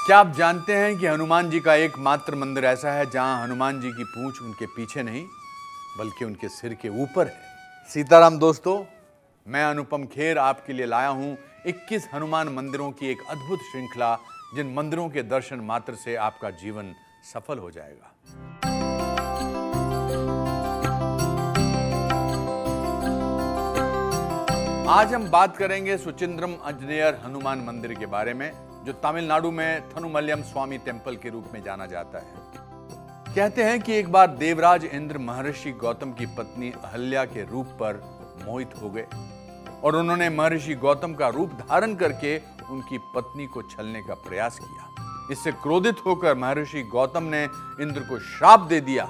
क्या आप जानते हैं कि हनुमान जी का एकमात्र मंदिर ऐसा है जहां हनुमान जी की पूंछ उनके पीछे नहीं बल्कि उनके सिर के ऊपर है। सीताराम दोस्तों, मैं अनुपम खेर आपके लिए लाया हूं 21 हनुमान मंदिरों की एक अद्भुत श्रृंखला, जिन मंदिरों के दर्शन मात्र से आपका जीवन सफल हो जाएगा। आज हम बात करेंगे सुचिंद्रम आंजनेयर हनुमान मंदिर के बारे में, जो तमिलनाडु में थनुमल्यम स्वामी टेम्पल के रूप में जाना जाता है। कहते हैं कि एक बार देवराज इंद्र महर्षि गौतम की पत्नी अहल्या के रूप पर मोहित हो गए और उन्होंने महर्षि गौतम का रूप धारण करके उनकी पत्नी को छलने का प्रयास किया। इससे क्रोधित होकर महर्षि गौतम ने इंद्र को श्राप दे दिया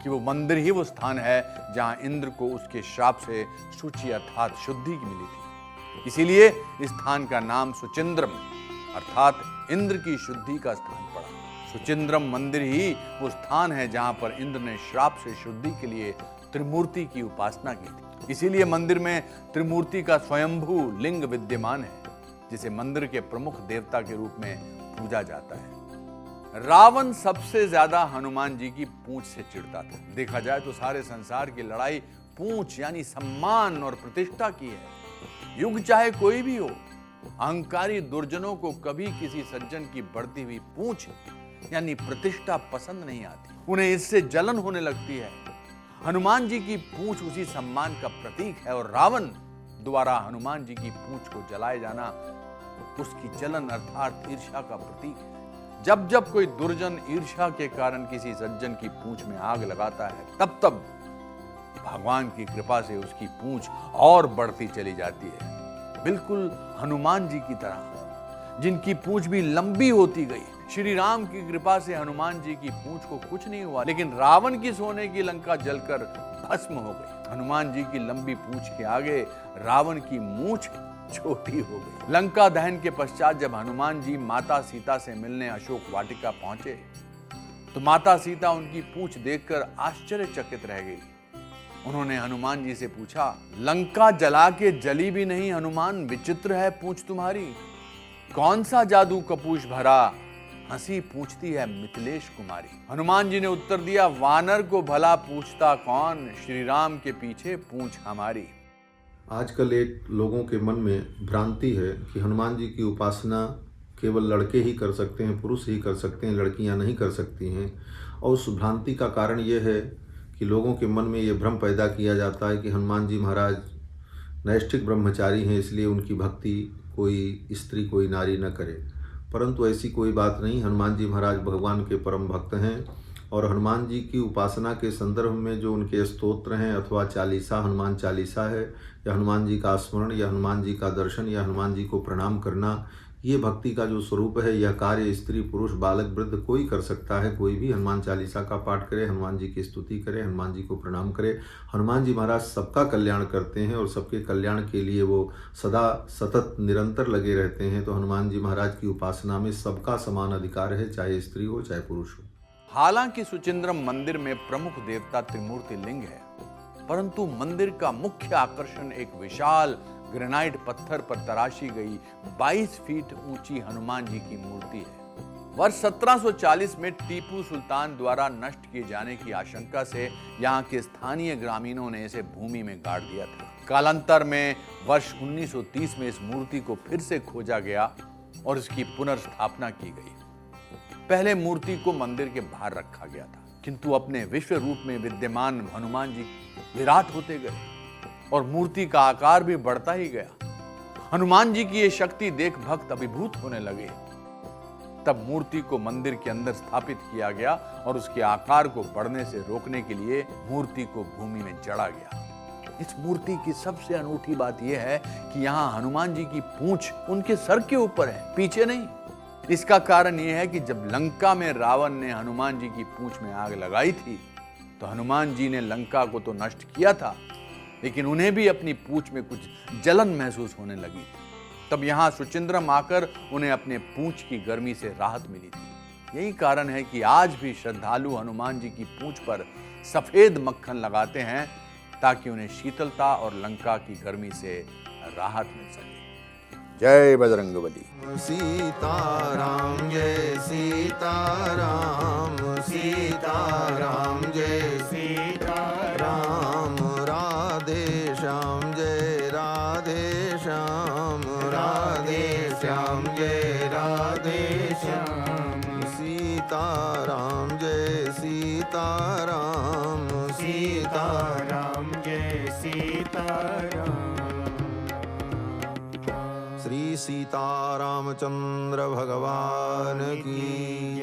कि वो मंदिर ही वो स्थान है जहां इंद्र को उसके श्राप से शुचि अर्थात शुद्धि मिली थी। इसीलिए इस स्थान का नाम सुचिंद्रम अर्थात इंद्र की शुद्धि का स्थान पड़ा। सुचिंद्रम मंदिर ही वो स्थान है जहां पर इंद्र ने श्राप से शुद्धि के लिए त्रिमूर्ति की उपासना की थी। इसीलिए मंदिर में त्रिमूर्ति का स्वयंभू लिंग विद्यमान है, जिसे मंदिर के प्रमुख देवता के रूप में पूजा जाता है। रावण सबसे ज्यादा हनुमान जी की पूंछ से चिढ़ता था। देखा जाए तो सारे संसार की लड़ाई पूंछ यानी सम्मान और प्रतिष्ठा की है। युग चाहे कोई भी हो, अहंकारी दुर्जनों को कभी किसी सज्जन की बढ़ती हुई पूंछ यानी प्रतिष्ठा पसंद नहीं आती। उन्हें इससे जलन होने लगती है। हनुमान जी की पूंछ उसी सम्मान का प्रतीक है और रावण द्वारा हनुमान जी की पूंछ को जलाए जाना उसकी जलन अर्थात ईर्ष्या का प्रतीक है। जब जब कोई दुर्जन ईर्ष्या के कारण किसी सज्जन की पूंछ में आग लगाता है, तब तब भगवान की कृपा से उसकी पूंछ और बढ़ती चली जाती है, बिल्कुल हनुमान जी की तरह, जिनकी पूंछ भी लंबी होती गई। श्री राम की कृपा से हनुमान जी की पूंछ को कुछ नहीं हुआ, लेकिन रावण की सोने की लंका जलकर भस्म हो गई। हनुमान जी की लंबी पूंछ के आगे रावण की मूंछ छोटी हो गई। लंका दहन के पश्चात जब हनुमान जी माता सीता से मिलने अशोक वाटिका पहुंचे, तो माता सीता उनकी पूंछ देखकर आश्चर्यचकित रह गई। उन्होंने हनुमान जी से पूछा, लंका जला के जली भी नहीं हनुमान, विचित्र है पूंछ तुम्हारी। कौन सा जादू कपूष भरा, हंसी पूछती है मिथिलेश कुमारी। हनुमान जी ने उत्तर दिया, वानर को भला पूछता कौन, श्री राम के पीछे पूंछ हमारी। आजकल एक लोगों के मन में भ्रांति है कि हनुमान जी की उपासना केवल लड़के ही कर सकते हैं, पुरुष ही कर सकते हैं, लड़कियां नहीं कर सकती हैं। और उस भ्रांति का कारण यह है कि लोगों के मन में ये भ्रम पैदा किया जाता है कि हनुमान जी महाराज नैष्ठिक ब्रह्मचारी हैं, इसलिए उनकी भक्ति कोई स्त्री कोई नारी न करे। परंतु ऐसी कोई बात नहीं। हनुमान जी महाराज भगवान के परम भक्त हैं और हनुमान जी की उपासना के संदर्भ में जो उनके स्तोत्र हैं अथवा चालीसा, हनुमान चालीसा है, या हनुमान जी का स्मरण या हनुमान जी का दर्शन या हनुमान जी को प्रणाम करना, ये भक्ति का जो स्वरूप है, यह कार्य स्त्री पुरुष बालक वृद्ध कोई कर सकता है। कोई भी हनुमान चालीसा का पाठ करे, हनुमान जी की स्तुति करे, हनुमान जी को प्रणाम करे। हनुमान जी महाराज सबका कल्याण करते हैं और सबके कल्याण के लिए वो सदा सतत निरंतर लगे रहते हैं। तो हनुमान जी महाराज की उपासना में सबका समान अधिकार है, चाहे स्त्री हो चाहे पुरुष हो। हालांकि सुचिंद्रम मंदिर में प्रमुख देवता त्रिमूर्ति लिंग है, परंतु मंदिर का मुख्य आकर्षण एक विशाल ग्रेनाइट पत्थर पर तराशी गई 22 फीट ऊंची हनुमान जी की मूर्ति है। वर्ष 1740 में टीपू सुल्तान द्वारा नष्ट किए जाने की आशंका से यहाँ के स्थानीय ग्रामीणों ने इसे भूमि में गाड़ दिया था। कालांतर में वर्ष 1930 में इस मूर्ति को फिर से खोजा गया और इसकी पुनर्स्थापना की गई। पहले मूर्ति को मंदिर के बाहर रखा गया था, किंतु अपने विश्व रूप में विद्यमान हनुमान जी विराट होते गए और मूर्ति का आकार भी बढ़ता ही गया। हनुमान जी की ये शक्ति देख भक्त अभिभूत होने लगे। तब मूर्ति को मंदिर के अंदर स्थापित किया गया और उसके आकार को बढ़ने से रोकने के लिए मूर्ति को भूमि में जड़ा गया। इस मूर्ति की सबसे अनूठी बात यह है कि यहाँ हनुमान जी की पूंछ उनके सर के ऊपर है, पीछे नहीं। इसका कारण यह है कि जब लंका में रावण ने हनुमान जी की पूंछ में आग लगाई थी, तो हनुमान जी ने लंका को तो नष्ट किया था, लेकिन उन्हें भी अपनी पूंछ में कुछ जलन महसूस होने लगी थी। तब यहाँ सुचिंद्रम आकर उन्हें अपने पूंछ की गर्मी से राहत मिली थी। यही कारण है कि आज भी श्रद्धालु हनुमान जी की पूंछ पर सफेद मक्खन लगाते हैं, ताकि उन्हें शीतलता और लंका की गर्मी से राहत मिल सके। जय बजरंगबली। सीताराम जय सीताराम, सीताराम जय सीताराम, राधे श्याम जय राधे श्याम, राधे श्याम जय राधे श्याम, सीताराम जय सीताराम, सीताराम जय सीताराम। श्री सीतारामचंद्र भगवान की